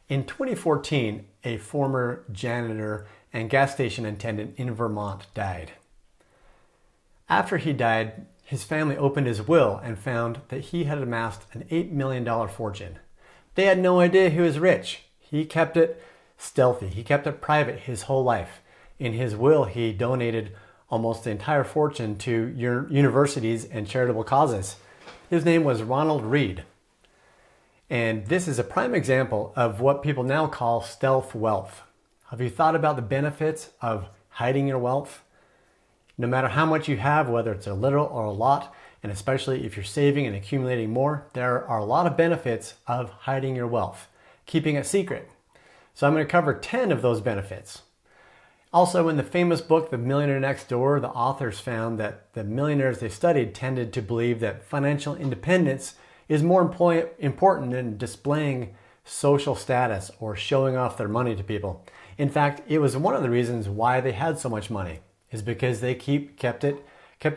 In 2014, a former janitor and gas station attendant in Vermont died. After he died, his family opened his will and found that he had amassed an $8 million fortune. They had no idea he was rich. He kept it stealthy. He kept it private his whole life. In his will, he donated almost the entire fortune to universities and charitable causes. His name was Ronald Reed. And this is a prime example of what people now call stealth wealth. Have you thought about the benefits of hiding your wealth? No matter how much you have, whether it's a little or a lot, and especially if you're saving and accumulating more, there are a lot of benefits of hiding your wealth, keeping it secret. So I'm going to cover 10 of those benefits. Also, in the famous book, The Millionaire Next Door, the authors found that the millionaires they studied tended to believe that financial independence is more important than displaying social status or showing off their money to people. In fact, it was one of the reasons why they had so much money, is because they kept it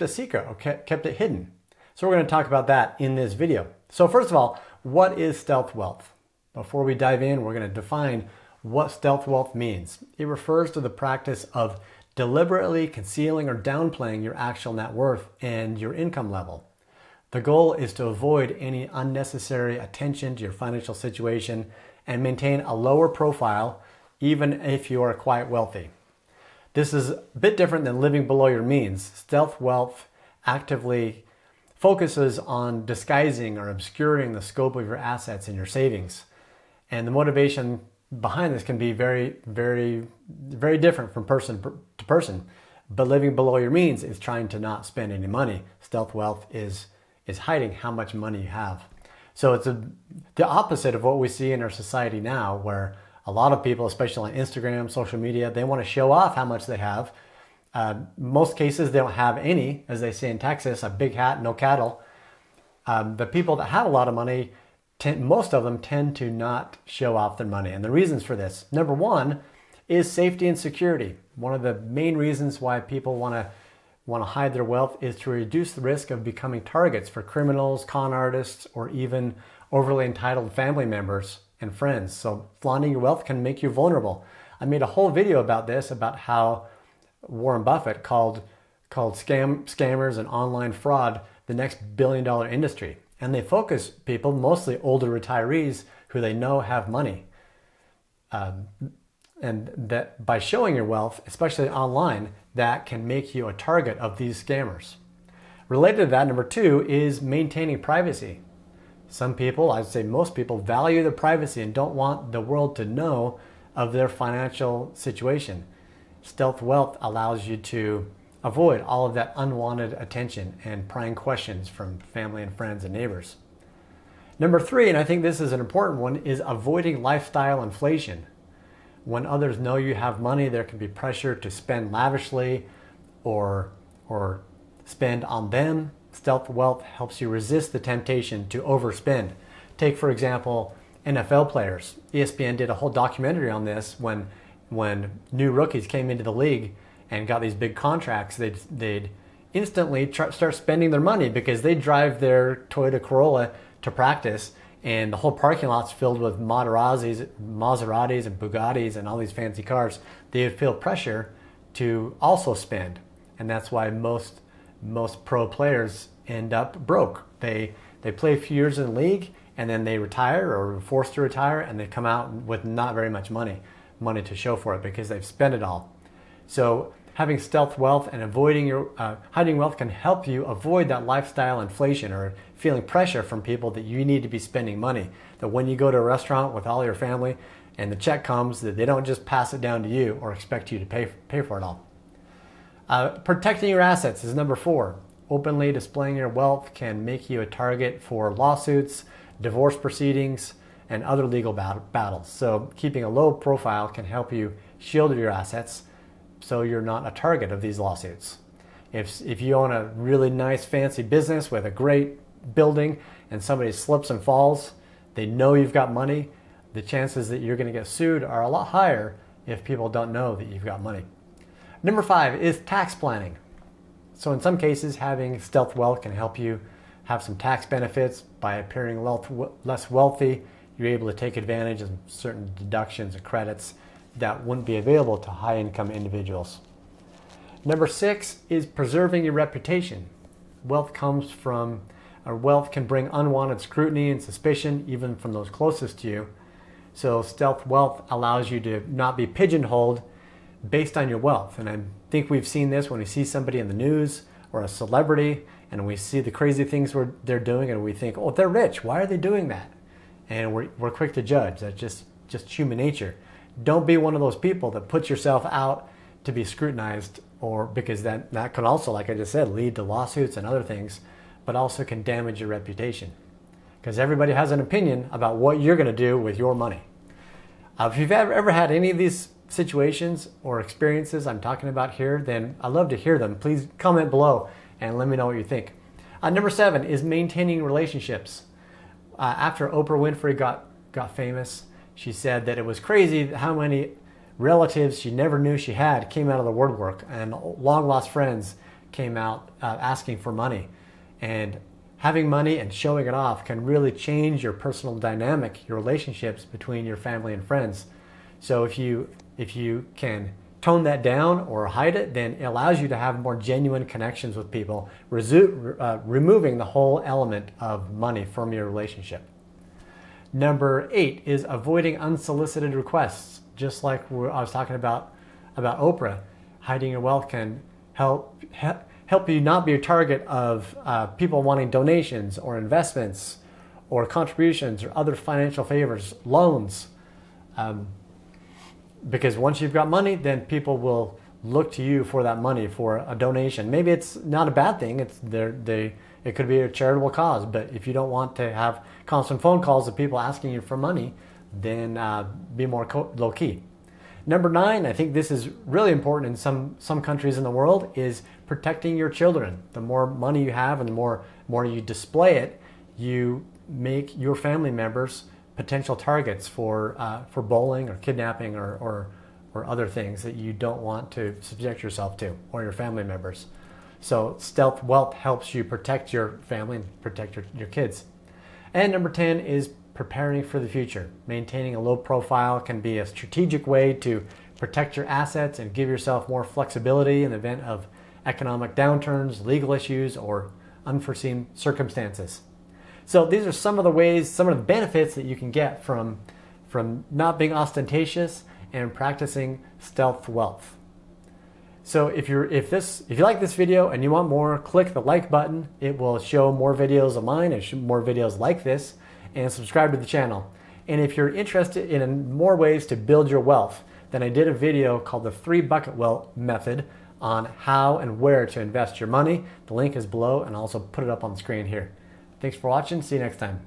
secret or kept it hidden. So we're going to talk about that in this video. So first of all, what is stealth wealth? Before we dive in, we're going to define what stealth wealth means. It refers to the practice of deliberately concealing or downplaying your actual net worth and your income level. The goal is to avoid any unnecessary attention to your financial situation and maintain a lower profile even if you are quite wealthy. This is a bit different than living below your means. Stealth wealth actively focuses on disguising or obscuring the scope of your assets and your savings. And the motivation behind this can be very, very, very different from person to person. But living below your means is trying to not spend any money. Stealth wealth is hiding how much money you have. So it's the opposite of what we see in our society now, where a lot of people, especially on Instagram, social media, they want to show off how much they have. Most cases, they don't have any, as they say in Texas, a big hat, no cattle. The people that have a lot of money, most of them tend to not show off their money. And the reasons for this, number one, is safety and security. One of the main reasons why people want to hide their wealth is to reduce the risk of becoming targets for criminals, con artists, or even overly entitled family members and friends. So flaunting your wealth can make you vulnerable. I made a whole video about this, about how Warren Buffett called scammers and online fraud the next billion-dollar industry. And they focus people, mostly older retirees, who they know have money. And that by showing your wealth, especially online, that can make you a target of these scammers. Related to that, number two is maintaining privacy. Some people, I'd say most people, value their privacy and don't want the world to know of their financial situation. Stealth wealth allows you to avoid all of that unwanted attention and prying questions from family and friends and neighbors. Number three, and I think this is an important one, is avoiding lifestyle inflation. When others know you have money, there can be pressure to spend lavishly or spend on them. Stealth wealth helps you resist the temptation to overspend. Take, for example, NFL players. ESPN did a whole documentary on this when new rookies came into the league and got these big contracts. They'd instantly start spending their money because they drive their Toyota Corolla to practice, and the whole parking lot's filled with Maseratis and Bugattis and all these fancy cars. They would feel pressure to also spend, and that's why most pro players end up broke. They play a few years in the league and then they retire or are forced to retire, and they come out with not very much money to show for it because they've spent it all. So having stealth wealth and avoiding hiding wealth can help you avoid that lifestyle inflation or feeling pressure from people that you need to be spending money. That when you go to a restaurant with all your family and the check comes, that they don't just pass it down to you or expect you to pay for it all. Protecting your assets is number four. Openly displaying your wealth can make you a target for lawsuits, divorce proceedings, and other legal battles. So keeping a low profile can help you shield your assets so you're not a target of these lawsuits. If you own a really nice fancy business with a great building and somebody slips and falls, they know you've got money, the chances that you're going to get sued are a lot higher if people don't know that you've got money. Number five is tax planning. So in some cases, having stealth wealth can help you have some tax benefits by appearing less wealthy. you're able to take advantage of certain deductions and credits that wouldn't be available to high-income individuals. Number 6 is preserving your reputation. Wealth can bring unwanted scrutiny and suspicion, even from those closest to you. So stealth wealth allows you to not be pigeonholed based on your wealth. And I think we've seen this when we see somebody in the news or a celebrity, and we see the crazy things they're doing, and we think, oh, they're rich. Why are they doing that? And we're quick to judge. That's just human nature. Don't be one of those people that puts yourself out to be scrutinized, or because that can also, like I just said, lead to lawsuits and other things, but also can damage your reputation. Because everybody has an opinion about what you're going to do with your money. If you've ever had any of these situations or experiences I'm talking about here, then I'd love to hear them. Please comment below and let me know what you think. Number 7 is maintaining relationships. After Oprah Winfrey got famous, she said that it was crazy how many relatives she never knew she had came out of the woodwork, and long lost friends came out asking for money. And having money and showing it off can really change your personal dynamic, your relationships between your family and friends. So if you can tone that down or hide it, then it allows you to have more genuine connections with people, removing the whole element of money from your relationship. Number 8 is avoiding unsolicited requests. Just like I was talking about Oprah, hiding your wealth can help you not be a target of people wanting donations or investments or contributions or other financial favors, loans. Because once you've got money, then people will look to you for that money, for a donation. Maybe it's not a bad thing. It could be a charitable cause. But if you don't want to have constant phone calls of people asking you for money, then be more low-key. Number 9, I think this is really important in some countries in the world, is protecting your children. The more money you have and the more you display it, you make your family members potential targets for bullying or kidnapping or other things that you don't want to subject yourself to, or your family members. So stealth wealth helps you protect your family and protect your kids. And number 10 is preparing for the future. Maintaining a low profile can be a strategic way to protect your assets and give yourself more flexibility in the event of economic downturns, legal issues, or unforeseen circumstances. So these are some of the ways, some of the benefits that you can get from not being ostentatious and practicing stealth wealth. So if you like this video and you want more, click the like button. It will show more videos of mine and more videos like this, and subscribe to the channel. And if you're interested in more ways to build your wealth, then I did a video called the 3-bucket wealth method on how and where to invest your money. The link is below, and I'll also put it up on the screen here. Thanks for watching. See you next time.